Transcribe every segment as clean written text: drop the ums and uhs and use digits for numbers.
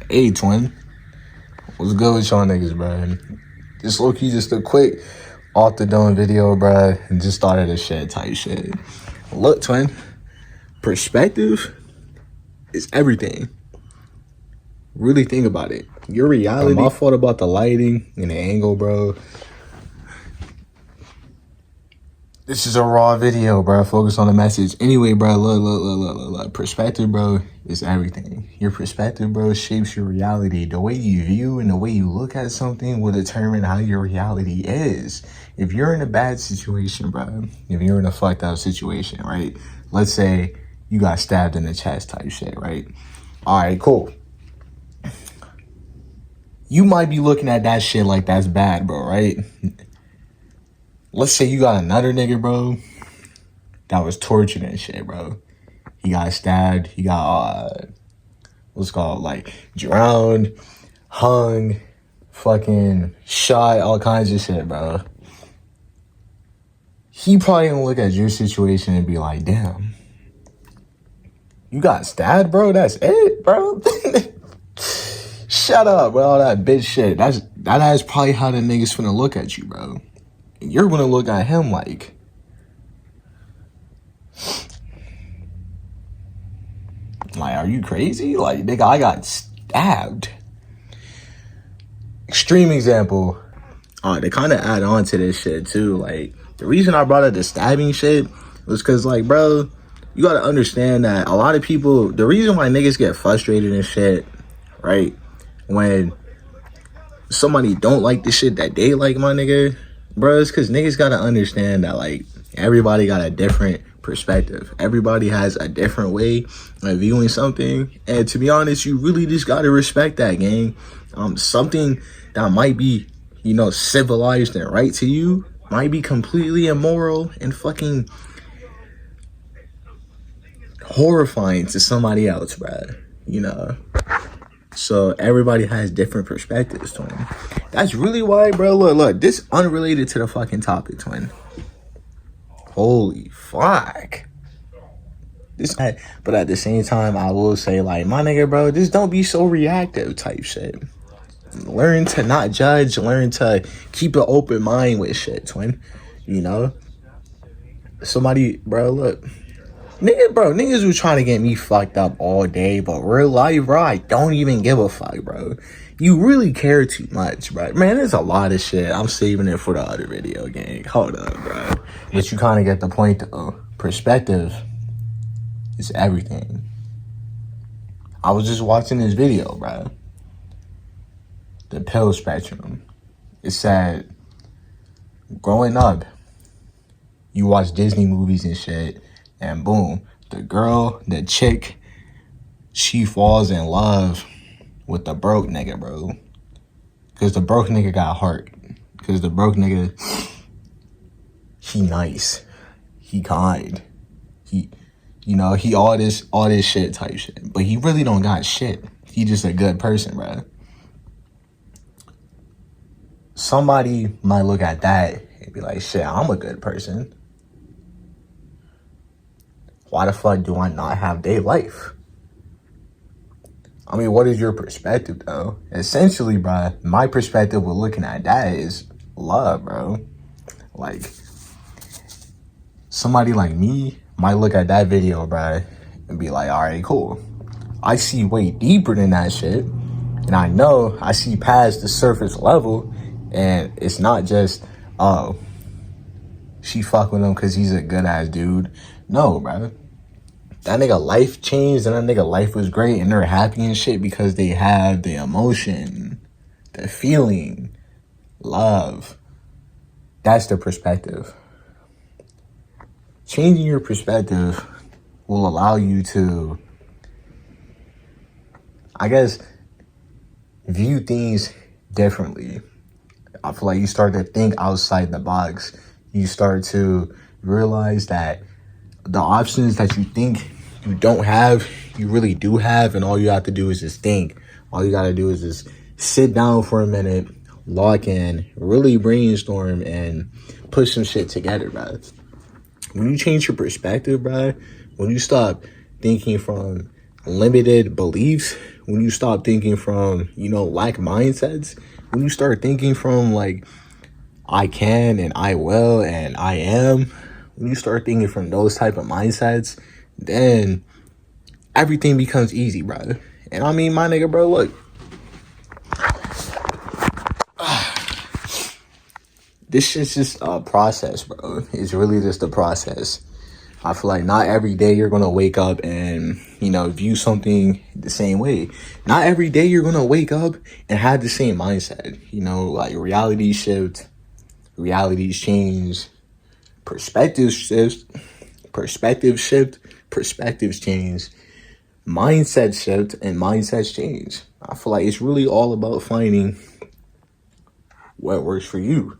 Hey, twin. What's good with y'all niggas, bro? Just low-key, just a quick off the dome video, bro, and just started a shit type shit. Look, twin, perspective is everything. Really think about it. Your reality. My fault about the lighting and the angle, bro. This is a raw video, bro. Focus on the message. Anyway, bro, look. Perspective, bro, is everything. Your perspective, bro, shapes your reality. The way you view and the way you look at something will determine how your reality is. If you're in a bad situation, bro, if you're in a fucked up situation, right? Let's say you got stabbed in the chest type shit, right? All right, cool. You might be looking at that shit like that's bad, bro, right? Let's say you got another nigga, bro, that was tortured and shit, bro. He got stabbed. He got, what's it called, like, drowned, hung, fucking shot, all kinds of shit, bro. He probably gonna look at your situation and be like, damn, you got stabbed, bro? That's it, bro? Shut up, bro, all that bitch shit. That is probably how the niggas finna look at you, bro. And you're gonna look at him like, are you crazy? Like, nigga, I got stabbed. Extreme example. They kind of add on to this shit, too. Like, the reason I brought up the stabbing shit was because, like, bro, you got to understand that a lot of people, the reason why niggas get frustrated and shit, right, when somebody don't like the shit that they like, my nigga, bro, it's because niggas got to understand that, like, everybody got a different perspective. Everybody has a different way of viewing something. And to be honest, you really just got to respect that, gang. Something that might be, you know, civilized and right to you might be completely immoral and fucking horrifying to somebody else, bro. You know? So everybody has different perspectives, twin. That's really why, bro, look, this unrelated to the fucking topic, twin. Holy fuck. But at the same time, I will say, like, my nigga, bro, just don't be so reactive type shit. Learn to not judge. Learn to keep an open mind with shit, twin. You know? Somebody, bro, look. Niggas was trying to get me fucked up all day, but real life, bro, I don't even give a fuck, bro. You really care too much, bro. Man, there's a lot of shit. I'm saving it for the other video, gang. Hold up, bro. But you kind of get the point, though. Perspective is everything. I was just watching this video, bro. The pill spectrum. It said, growing up, you watch Disney movies and shit, and boom, the chick, she falls in love with the broke nigga, bro. Because the broke nigga got heart. Because the broke nigga, he nice. He kind. He, you know, he all this shit type shit. But he really don't got shit. He just a good person, bro. Somebody might look at that and be like, shit, I'm a good person. Why the fuck do I not have their life? I mean, what is your perspective, though? Essentially, bro, my perspective with looking at that is love, bro. Like, somebody like me might look at that video, bro, and be like, all right, cool. I see way deeper than that shit. And I know I see past the surface level. And it's not just, oh, she fuck with him because he's a good-ass dude. No, bro. That nigga life changed and that nigga life was great and they're happy and shit because they have the emotion, the feeling, love. That's the perspective. Changing your perspective will allow you to, I guess, view things differently. I feel like you start to think outside the box. You start to realize that the options that you think you don't have, you really do have, and all you have to do is just think. All you gotta do is just sit down for a minute, lock in, really brainstorm, and push some shit together, bro. When you change your perspective, bro, when you stop thinking from limited beliefs, when you stop thinking from, lack mindsets, when you start thinking from like, I can and I will and I am, when you start thinking from those type of mindsets, then everything becomes easy, bro. And I mean, my nigga, bro, look, this shit's just a process, bro. It's really just a process. I feel like not every day you're going to wake up and, view something the same way. Not every day you're going to wake up and have the same mindset. Like realities shift, realities change, perspectives shift, perspectives change, mindsets shift, and mindsets change. I feel like it's really all about finding what works for you.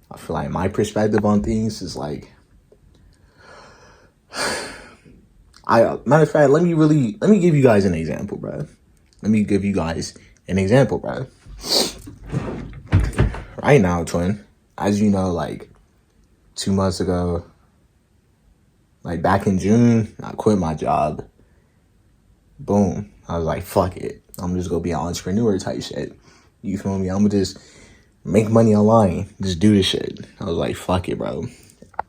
I feel like my perspective on things is like, matter of fact, let me give you guys an example, bro. Right now, twin, as you know, like 2 months ago, like back in June, I quit my job. Boom. I was like, fuck it. I'm just gonna be an entrepreneur type shit. You feel me? I'm gonna just make money online. Just do this shit. I was like, fuck it, bro.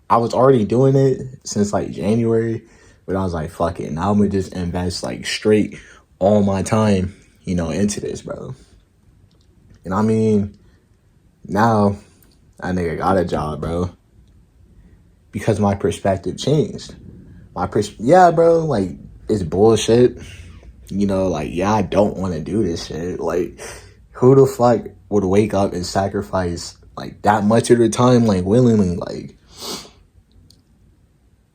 I was already doing it since like January, but I was like, fuck it. Now I'm gonna just invest like straight all my time, into this, bro. And I mean, now that nigga got a job, bro, because my perspective changed. Yeah, bro, like it's bullshit. Like, yeah, I don't want to do this shit. Like, who the fuck would wake up and sacrifice like that much of their time, like willingly, like.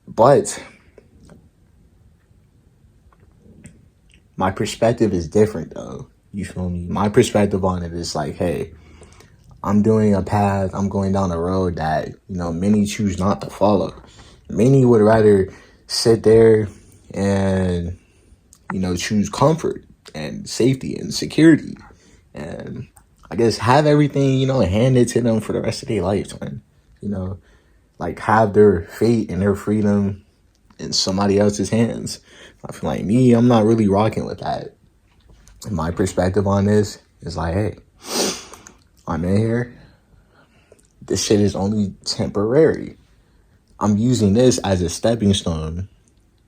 But my perspective is different, though. You feel me? My perspective on it is like, hey, I'm doing a path, I'm going down a road that, many choose not to follow. Many would rather sit there and, choose comfort and safety and security. And I guess have everything, handed to them for the rest of their life, man. Like have their fate and their freedom in somebody else's hands. I feel like me, I'm not really rocking with that. My perspective on this is like, hey, I'm in here. This shit is only temporary. I'm using this as a stepping stone,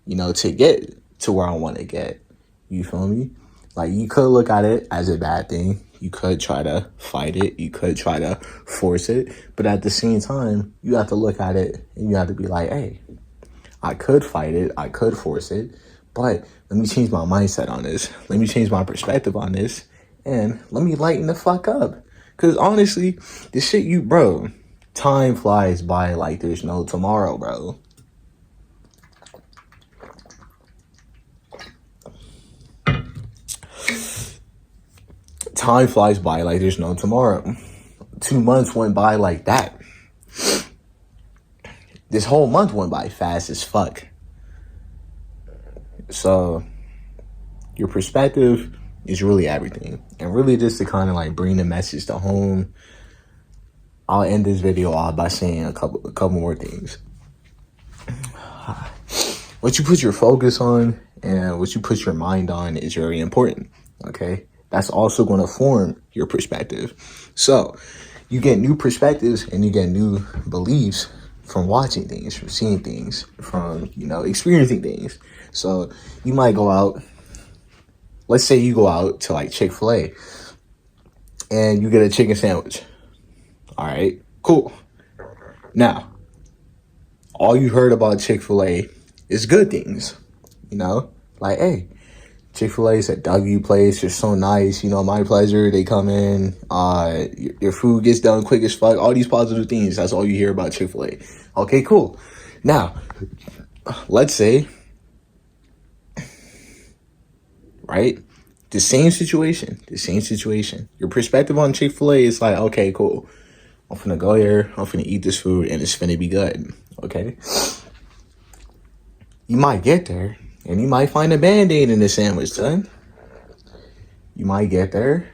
to get to where I want to get. You feel me? Like you could look at it as a bad thing. You could try to fight it. You could try to force it. But at the same time, you have to look at it and you have to be like, hey, I could fight it. I could force it. But let me change my mindset on this. Let me change my perspective on this. And let me lighten the fuck up. Because honestly, this shit bro, time flies by like there's no tomorrow, bro. Time flies by like there's no tomorrow. 2 months went by like that. This whole month went by fast as fuck. So your perspective is really everything. And really just to kind of like bring the message to home, I'll end this video off by saying a couple more things. What you put your focus on and what you put your mind on is very important, okay? That's also going to form your perspective. So you get new perspectives and you get new beliefs from watching things, from seeing things, from, experiencing things. So you might go out, let's say you go out to like Chick-fil-A and you get a chicken sandwich. All right, cool. Now, all you heard about Chick-fil-A is good things, like, hey, Chick-fil-A is a W place. They're so nice. My pleasure. They come in. Your food gets done quick as fuck. All these positive things. That's all you hear about Chick-fil-A. Okay, cool. Now, let's say, right? The same situation. Your perspective on Chick-fil-A is like, okay, cool. I'm finna go here. I'm finna eat this food and it's finna be good. Okay? You might get there and you might find a Band-Aid in the sandwich, son. You might get there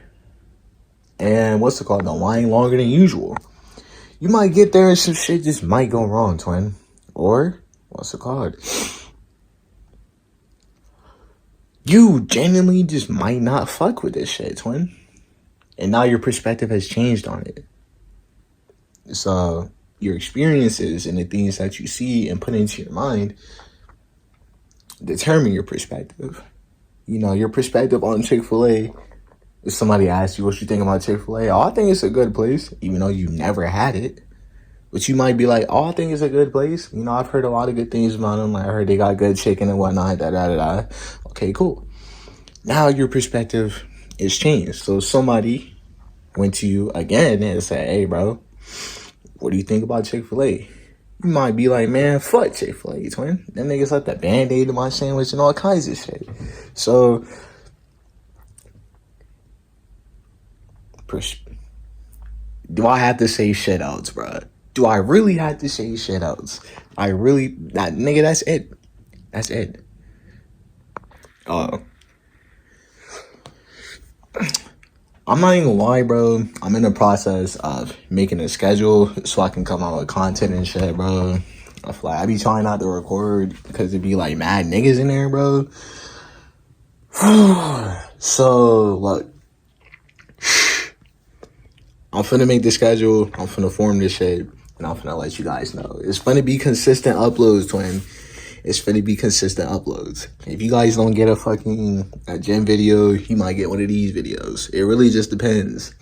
and the line longer than usual. You might get there and some shit just might go wrong, twin. Or, you genuinely just might not fuck with this shit, twin. And now your perspective has changed on it. So your experiences and the things that you see and put into your mind determine your perspective. You know, your perspective on Chick-fil-A, if somebody asks you what you think about Chick-fil-A, oh, I think it's a good place, even though you never had it. But you might be like, oh, I think it's a good place. You know, I've heard a lot of good things about them. Like, I heard they got good chicken and whatnot, da-da-da-da. Okay, cool. Now your perspective is changed. So somebody went to you again and said, hey, bro, what do you think about Chick-fil-A? You might be like, man, fuck Chick-fil-A, twin. Them niggas left the Band-Aid in my sandwich and all kinds of shit. So, do I have to say shit else, bro? Do I really have to say shit else? Nigga, that's it. That's it. I'm not even gonna lie, bro. I'm in the process of making a schedule so I can come out with content and shit, bro. I feel like I be trying not to record because it be like mad niggas in there, bro. So, look. I'm finna make the schedule. I'm finna form this shit. And I'm finna let you guys know. It's finna be consistent uploads, twin. It's finna be consistent uploads. If you guys don't get a gym video, you might get one of these videos. It really just depends.